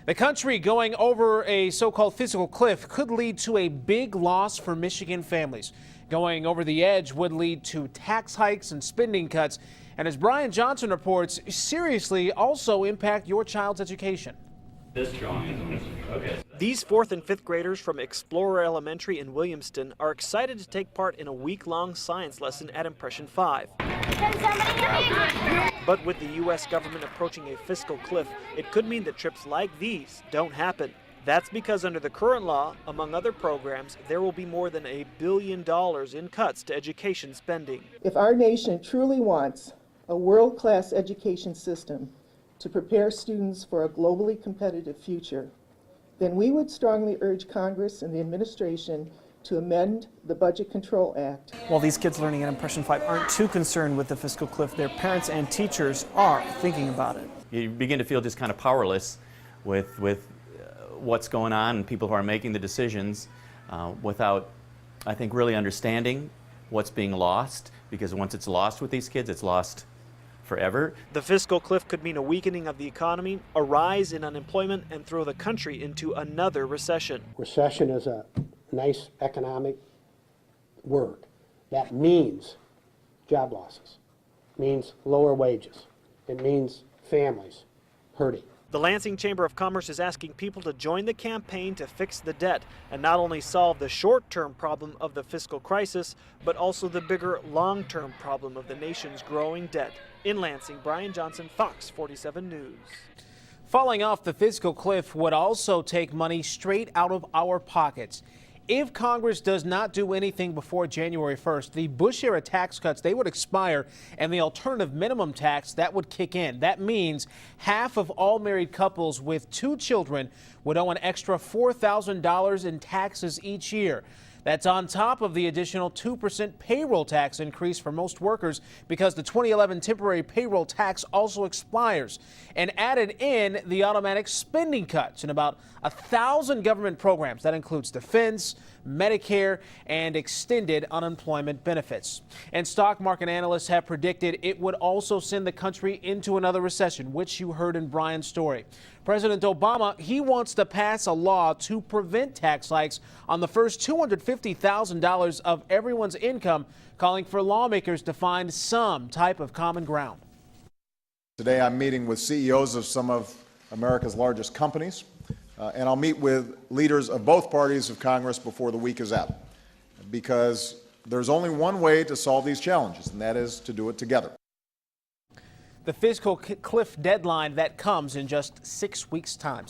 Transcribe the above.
The country going over a so-called fiscal cliff could lead to a big loss for Michigan families. Going over the edge would lead to tax hikes and spending cuts. And as Brian Johnson reports, seriously also impact your child's education. This drawing. Okay. These 4th and 5th graders from Explorer Elementary in Williamston are excited to take part in a week-long science lesson at Impression 5. But with the U.S. government approaching a fiscal cliff, it could mean that trips like these don't happen. That's because under the current law, among other programs, there will be more than $1 billion in cuts to education spending. If our nation truly wants a world-class education system to prepare students for a globally competitive future, then we would strongly urge Congress and the administration to amend the Budget Control Act. While these kids learning at Impression 5 aren't too concerned with the fiscal cliff, their parents and teachers are thinking about it. You begin to feel just kind of powerless with what's going on and people who are making the decisions without, I think, really understanding what's being lost, because once it's lost with these kids, it's lost forever. The fiscal cliff could mean a weakening of the economy, a rise in unemployment, and throw the country into another recession. Recession is a nice economic word. That means job losses, means lower wages. It means families hurting. The Lansing Chamber of Commerce is asking people to join the campaign to fix the debt and not only solve the short-term problem of the fiscal crisis, but also the bigger long-term problem of the nation's growing debt. In Lansing, Brian Johnson, Fox 47 News. Falling off the fiscal cliff would also take money straight out of our pockets. If Congress does not do anything before January 1st, the Bush-era tax cuts, they would expire, and the alternative minimum tax, that would kick in. That means half of all married couples with 2 children would owe an extra $4,000 in taxes each year. That's on top of the additional 2% payroll tax increase for most workers, because the 2011 temporary payroll tax also expires. And added in the automatic spending cuts in about 1,000 government programs. That includes defense, Medicare, and extended unemployment benefits. And stock market analysts have predicted it would also send the country into another recession, which you heard in Brian's story. President Obama, he wants to pass a law to prevent tax hikes on the first $250,000 of everyone's income, calling for lawmakers to find some type of common ground. Today I'm meeting with CEOs of some of America's largest companies, and I'll meet with leaders of both parties of Congress before the week is out, because there's only one way to solve these challenges, and that is to do it together. The fiscal cliff deadline that comes in just 7 weeks' time.